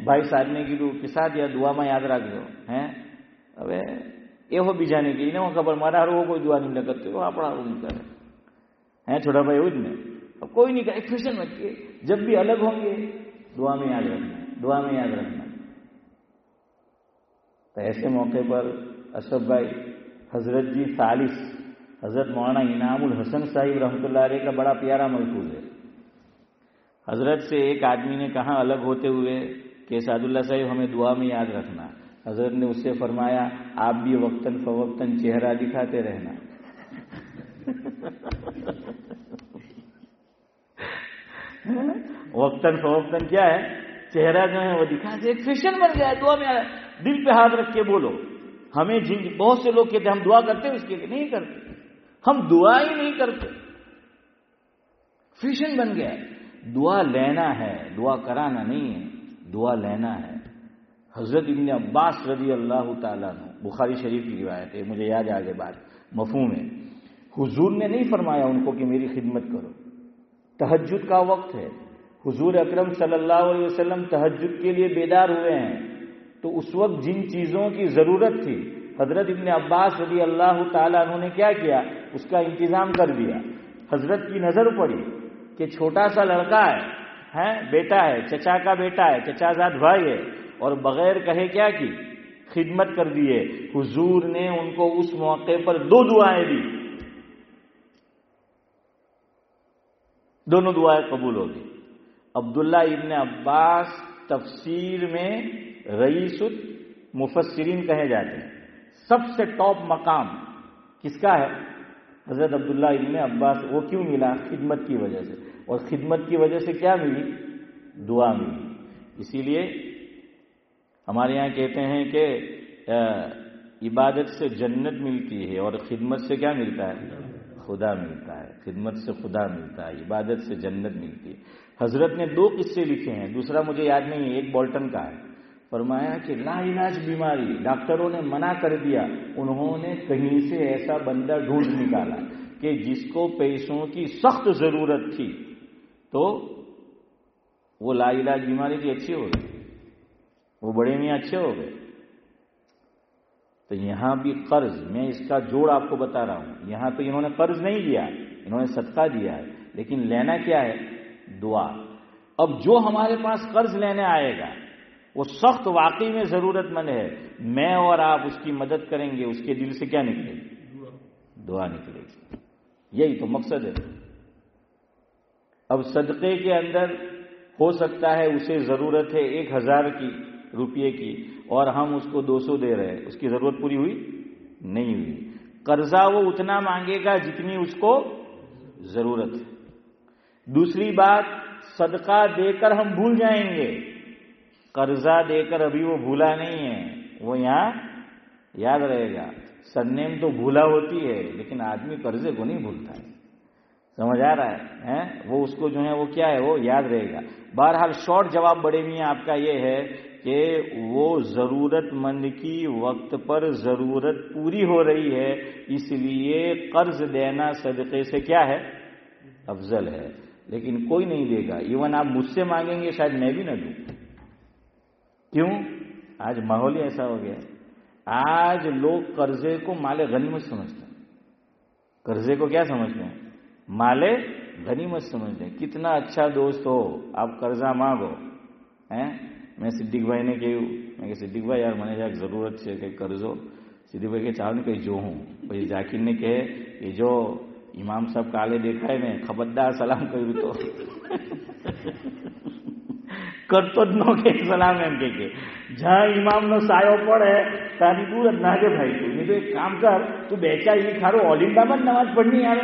بھائی سادنے کی کے ساتھ یا دعا میں یاد رکھ دو ہیں، اب یہ ہو بیجانے کی نہیں وہ خبر مارا وہ کوئی دعا نہیں کرتے، وہ اپنا وہ نہیں کرے ہیں چھوٹا بھائی وہ نہیں، اب کوئی نہیں کرے، ایک فیشن رکھیے، جب بھی الگ ہوں گے دعا میں یاد رکھنا، دعا میں یاد رکھنا۔ تو ایسے موقع پر اشرف بھائی، حضرت جی ثالث حضرت مولانا انعام الحسن صاحب رحمۃ اللہ علیہ کا بڑا پیارا ملفوظ ہے۔ حضرت سے ایک آدمی نے کہا الگ ہوتے ہوئے کہ سعد اللہ صاحب ہمیں دعا میں یاد رکھنا۔ حضرت نے اس سے فرمایا آپ بھی وقتاً فوقتاً چہرہ دکھاتے رہنا۔ وقتاً فوقتاً کیا ہے؟ چہرہ جو ہے وہ دکھاتے، ایک فیشن بن گیا ہے دعا میں دل پہ ہاتھ رکھ کے بولو۔ ہمیں بہت سے لوگ کہتے ہیں ہم دعا کرتے ہیں، اس کے لیے نہیں کرتے، ہم دعا ہی نہیں کرتے، فیشن بن گیا ہے۔ دعا لینا ہے، دعا کرانا نہیں ہے، دعا لینا ہے۔ حضرت ابن عباس رضی اللہ تعالیٰ عنہ، بخاری شریف کی روایت ہے، مجھے یاد آگے بات مفہوم ہے، حضور نے نہیں فرمایا ان کو کہ میری خدمت کرو، تہجد کا وقت ہے، حضور اکرم صلی اللہ علیہ وسلم تہجد کے لیے بیدار ہوئے ہیں، تو اس وقت جن چیزوں کی ضرورت تھی حضرت ابن عباس رضی اللہ تعالیٰ عنہ نے کیا کیا؟ اس کا انتظام کر دیا۔ حضرت کی نظر پڑی کہ چھوٹا سا لڑکا ہے، بیٹا ہے، چچا کا بیٹا ہے، چچا زاد بھائی ہے، اور بغیر کہے کیا کی؟ خدمت کر دیے۔ حضور نے ان کو اس موقع پر دو دعائیں دی، دونوں دعائیں قبول ہو گئی۔ عبداللہ ابن عباس تفسیر میں رئیس المفسرین کہے جاتے ہیں، سب سے ٹاپ مقام کس کا ہے؟ حضرت عبداللہ ابن عباس۔ وہ کیوں ملا؟ خدمت کی وجہ سے، اور خدمت کی وجہ سے کیا ملی؟ دعا ملی۔ اسی لیے ہمارے یہاں کہتے ہیں کہ عبادت سے جنت ملتی ہے اور خدمت سے کیا ملتا ہے؟ خدا ملتا ہے۔ خدمت سے خدا ملتا ہے، عبادت سے جنت ملتی ہے۔ حضرت نے دو قصے لکھے ہیں، دوسرا مجھے یاد نہیں ہے، ایک بولٹن کا ہے۔ فرمایا کہ لا علاج بیماری، ڈاکٹروں نے منع کر دیا، انہوں نے کہیں سے ایسا بندہ ڈھونڈ نکالا کہ جس کو پیسوں کی سخت ضرورت تھی، تو وہ لا علاج بیماری کی اچھی ہو گئی، وہ بڑے میاں اچھے ہو گئے۔ تو یہاں بھی قرض، میں اس کا جوڑ آپ کو بتا رہا ہوں، یہاں تو انہوں نے قرض نہیں دیا، انہوں نے صدقہ دیا ہے، لیکن لینا کیا ہے؟ دعا۔ اب جو ہمارے پاس قرض لینے آئے گا وہ سخت واقعی میں ضرورت مند ہے، میں اور آپ اس کی مدد کریں گے، اس کے دل سے کیا نکلے گی؟ دعا نکلے گی۔ یہی تو مقصد ہے۔ اب صدقے کے اندر ہو سکتا ہے اسے ضرورت ہے 1000 کی روپے کی اور ہم اس کو 200 دے رہے ہیں، اس کی ضرورت پوری ہوئی نہیں ہوئی. قرضہ وہ اتنا مانگے گا جتنی اس کو ضرورت ہے. دوسری بات، صدقہ دے کر ہم بھول جائیں گے، قرضہ دے کر ابھی وہ بھولا نہیں ہے، وہ یہاں یاد رہے گا. سرنیم تو بھولا ہوتی ہے لیکن آدمی قرضے کو نہیں بھولتا ہے، سمجھ آ رہا ہے؟ وہ اس کو جو ہے وہ کیا ہے، وہ یاد رہے گا. بہرحال شارٹ جواب بڑے میاں آپ کا یہ ہے کہ وہ ضرورت مند کی وقت پر ضرورت پوری ہو رہی ہے، اس لیے قرض دینا صدقے سے کیا ہے، افضل ہے. لیکن کوئی نہیں دے گا، ایون آپ مجھ سے مانگیں گے شاید میں بھی نہ دوں. کیوں؟ آج ماحول ہی ایسا ہو گیا ہے. آج لوگ قرضے کو مال غنیمت سمجھتے ہیں. قرضے کو کیا سمجھتے ہیں؟ مال غنیمت سمجھتے ہیں. کتنا اچھا دوست ہو، آپ قرضہ مانگو. میں صدیق بھائی نے کہوں، میں کہ صدیق بھائی یار میں نے ضرورت ہے کہ قرضو. صدیق بھائی کے چاہو نے کہیں جو ہوں بھائی. ذاکر نے کہے کہ جو امام صاحب کالے دیکھا ہے میں خبردار سلام کروں تو کرતો જ નો કે સલામ એમ કે જ્યાં ઇમામનો સાયો પડે તારી દૂર જ ના કે ભાઈ તું. તો એક કામ કર, તું બેચા એ ખારું ઓલિમ્પિયામાં જ નમાજ પઢની આવે,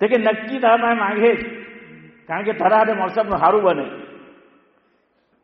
તે કે નક્કી તારા માંગે કારણ કે તારા હાથે મોસમનું સારું બને.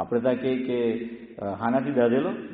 આપણે તા કે હાનાથી દધેલો,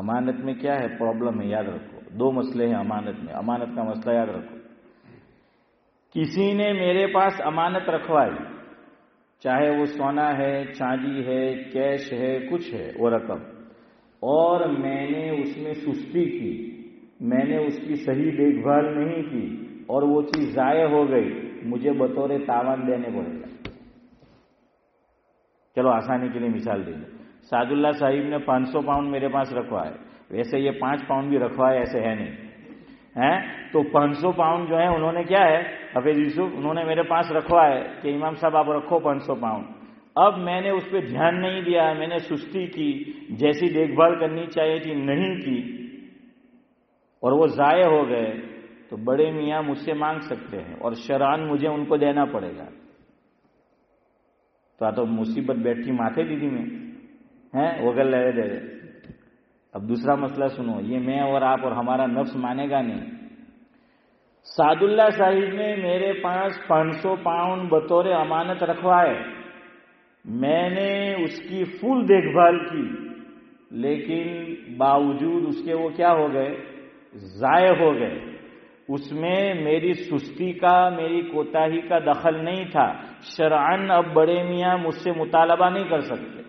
امانت میں کیا ہے پرابلم ہے، یاد رکھو، دو مسئلے ہیں امانت میں، امانت کا مسئلہ یاد رکھو۔ کسی نے میرے پاس امانت رکھوائی، چاہے وہ سونا ہے، چاندی ہے، کیش ہے، کچھ ہے وہ رقم، اور میں نے اس میں سستی کی، میں نے اس کی صحیح دیکھ بھال نہیں کی اور وہ چیز ضائع ہو گئی، مجھے بطور تاوان دینے پڑے گا۔ چلو آسانی کے لیے مثال دیں گے، سعد اللہ صاحب نے 500 پاؤنڈ میرے پاس رکھوایا، ویسے یہ 5 پاؤنڈ بھی رکھوایا ایسے ہے نہیں ہے، تو 500 پاؤنڈ جو ہے انہوں نے کیا ہے، حفیظ یوسف انہوں نے میرے پاس رکھوایا کہ امام صاحب آپ رکھو 500 پاؤنڈ، اب میں نے اس پہ دھیان نہیں دیا، میں نے سستی کی، جیسی دیکھ بھال کرنی چاہیے تھی نہیں کی اور وہ ضائع ہو گئے، تو بڑے میاں مجھ سے مانگ سکتے ہیں اور شرعاً مجھے ان کو دینا پڑے گا۔ تو مصیبت بیٹھی ماتھے دیدی میں ہیں وہ گل لے دے۔ اب دوسرا مسئلہ سنو، یہ میں اور آپ اور ہمارا نفس مانے گا نہیں۔ سعد اللہ صاحب نے میرے پاس 500 پاؤنڈ بطور امانت رکھوائے، میں نے اس کی فل دیکھ بھال کی، لیکن باوجود اس کے وہ کیا ہو گئے، ضائع ہو گئے۔ اس میں میری سستی کا، میری کوتاہی کا دخل نہیں تھا، شرعاً اب بڑے میاں مجھ سے مطالبہ نہیں کر سکتے،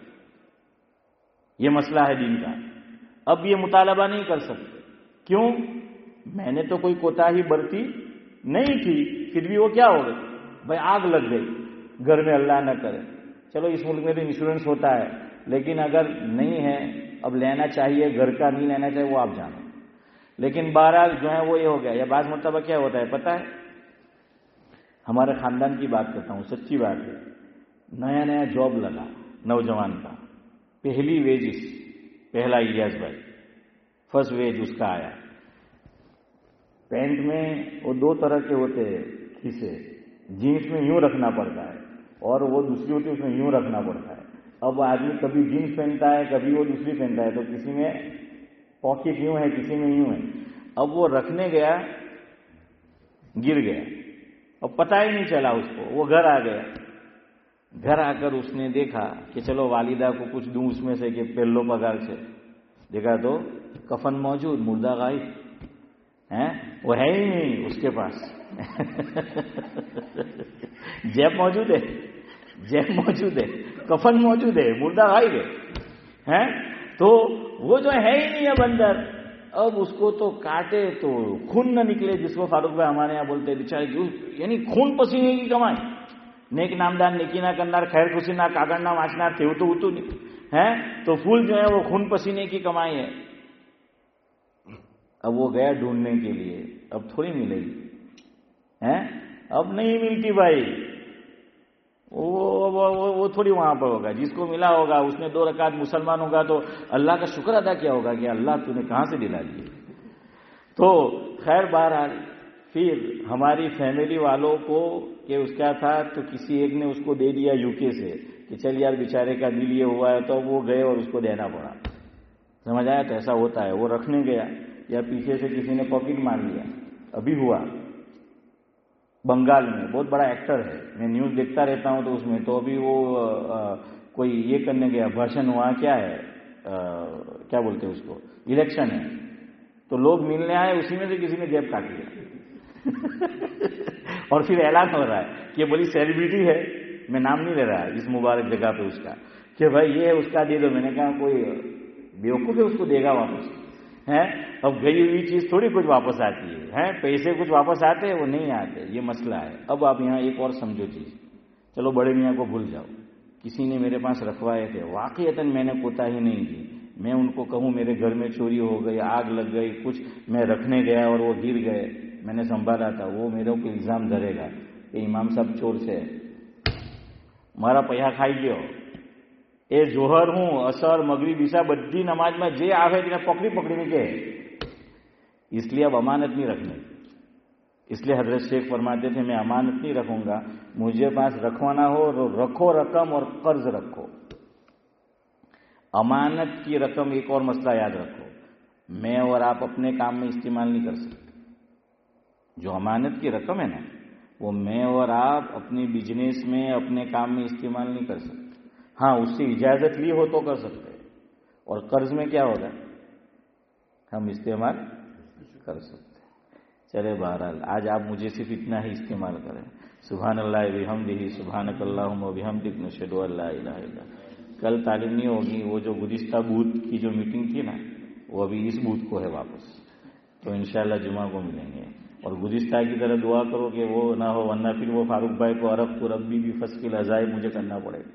یہ مسئلہ ہے دین کا، اب یہ مطالبہ نہیں کر سکتے۔ کیوں؟ میں نے تو کوئی کوتاہی برتی نہیں تھی، پھر بھی وہ کیا ہو گئی، بھائی آگ لگ گئی گھر میں، اللہ نہ کرے، چلو اس ملک میں تو انشورنس ہوتا ہے، لیکن اگر نہیں ہے اب لینا چاہیے، گھر کا نہیں لینا چاہیے وہ آپ جانو، لیکن بہرحال جو ہے وہ یہ ہو گیا۔ یا بعض مرتبہ کیا ہوتا ہے پتہ ہے، ہمارے خاندان کی بات کرتا ہوں، سچی بات ہے، نیا نیا جاب لگا نوجوان کا، پہلی ویجز، پہلا الیاس بھائی فرسٹ ویج اس کا آیا، پینٹ میں وہ 2 طرح کے ہوتے ہیں کھیسے، جینس میں یوں رکھنا پڑتا ہے اور وہ دوسری ہوتی ہے اس میں یوں رکھنا پڑتا ہے۔ اب آدمی کبھی جینس پہنتا ہے کبھی وہ دوسری پہنتا ہے، تو کسی میں پاکٹ یوں ہے کسی میں یوں ہے، اب وہ رکھنے گیا گر گیا، اب پتہ ہی نہیں چلا اس کو، وہ گھر آ گیا، گھر آ کر اس نے دیکھا کہ چلو والدہ کو کچھ دوں اس میں سے کہ پہلو پگار سے، دیکھا تو کفن موجود، مردہ غائب ہے، وہ ہے ہی نہیں اس کے پاس جیب موجود ہے، جیب موجود ہے، کفن موجود ہے، مردہ غائب ہے، تو وہ جو ہے ہی نہیں اب اندر، اب اس کو تو کاٹے تو خون نہ نکلے، جس کو فاروق بھائی ہمارے یہاں بولتے ہیں بیچارے، یعنی خون پسینے کی کمائی، نیک نامدار نیکی نہ کرنار، خیر خوشی نہ کاغڑ نہ واچنار تھے تو اتو نہیں ہے، تو پھول جو ہے وہ خون پسینے کی کمائی ہے۔ اب وہ گیا ڈھونڈنے کے لیے، اب تھوڑی ملے گی، اب نہیں ملتی بھائی، وہ تھوڑی وہاں پر ہوگا، جس کو ملا ہوگا اس نے 2 رکعت مسلمان ہوگا تو اللہ کا شکر ادا کیا ہوگا کہ اللہ تو نے کہاں سے دلا دیے۔ تو خیر بہرحال پھر ہماری فیملی والوں کو کہ اس کا تھا تو کسی ایک نے اس کو دے دیا UK سے کہ چل یار بیچارے کا دل یہ ہوا ہے، تو وہ گئے اور اس کو دینا پڑا، سمجھ آیا؟ تو ایسا ہوتا ہے، وہ رکھنے گیا یا پیچھے سے کسی نے پاکٹ مار لیا۔ ابھی ہوا بنگال میں، بہت بڑا ایکٹر ہے، میں نیوز دیکھتا رہتا ہوں تو اس میں، تو ابھی وہ کوئی یہ کرنے گیا بھاشن، وہاں کیا ہے کیا بولتے ہیں اس کو، الیکشن ہے، تو لوگ ملنے آئے، اسی میں سے کسی نے جیب کاٹ لیا اور پھر اعلان ہو رہا ہے کہ بڑی سیلیبریٹی ہے، میں نام نہیں لے رہا اس مبارک جگہ پہ اس کا، کہ بھائی یہ اس کا دے دو۔ میں نے کہا کوئی بیوقوف ہے اس کو دے گا واپس ہے؟ اب گئی ہوئی چیز تھوڑی کچھ واپس آتی ہے، پیسے کچھ واپس آتے ہیں وہ نہیں آتے، یہ مسئلہ ہے۔ اب آپ یہاں ایک اور سمجھو چیز، چلو بڑے میاں کو بھول جاؤ، کسی نے میرے پاس رکھوائے تھے، واقعتاً میں نے کوتاہی نہیں کی، میں ان کو کہوں میرے گھر میں چوری ہو گئی، آگ لگ گئی، کچھ میں رکھنے گیا اور وہ گر گئے، میں نے سنبھالا تھا، وہ میرے کو الزام دھرے گا کہ امام صاحب چور سے મારા પૈસા ખાઈ ગયો, એ જોહર હું અસર મગરીબ ઈશા બધી નમાજમાં જે આવે તેને પકડી પકડીને કહે, اس لیے اب امانت نہیں رکھنے، اس لیے حضرت شیخ فرماتے تھے میں امانت نہیں رکھوں گا، مجھے پاس رکھوانا ہو رکھو رقم اور قرض رکھو۔ امانت کی رقم، ایک اور مسئلہ یاد رکھو، میں اور آپ اپنے کام میں استعمال نہیں کر سکتے، جو امانت کی رقم ہے نا وہ میں اور آپ اپنی بزنس میں اپنے کام میں استعمال نہیں کر سکتے، ہاں اس سے اجازت لی ہو تو کر سکتے، اور قرض میں کیا ہوگا، ہم استعمال کر سکتے ہیں. چلے بہرحال آج آپ مجھے صرف اتنا ہی استعمال کریں. سبحان اللہ بحمدہ سبحانک اللہم وبحمدک نشہد ان لا الہ الا انت. کل تعلیم نہیں ہوگی، وہ جو گزشتہ بدھ کی جو میٹنگ تھی نا وہ ابھی اس بدھ کو ہے واپس، تو انشاءاللہ جمعہ کو ملیں گے. اور گزشتہ کی طرح دعا کرو کہ وہ نہ ہو، ورنہ پھر وہ فاروق بھائی کو عرب کو ربی بھی فصل العزائب مجھے کرنا پڑے گا.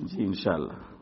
جی انشاءاللہ.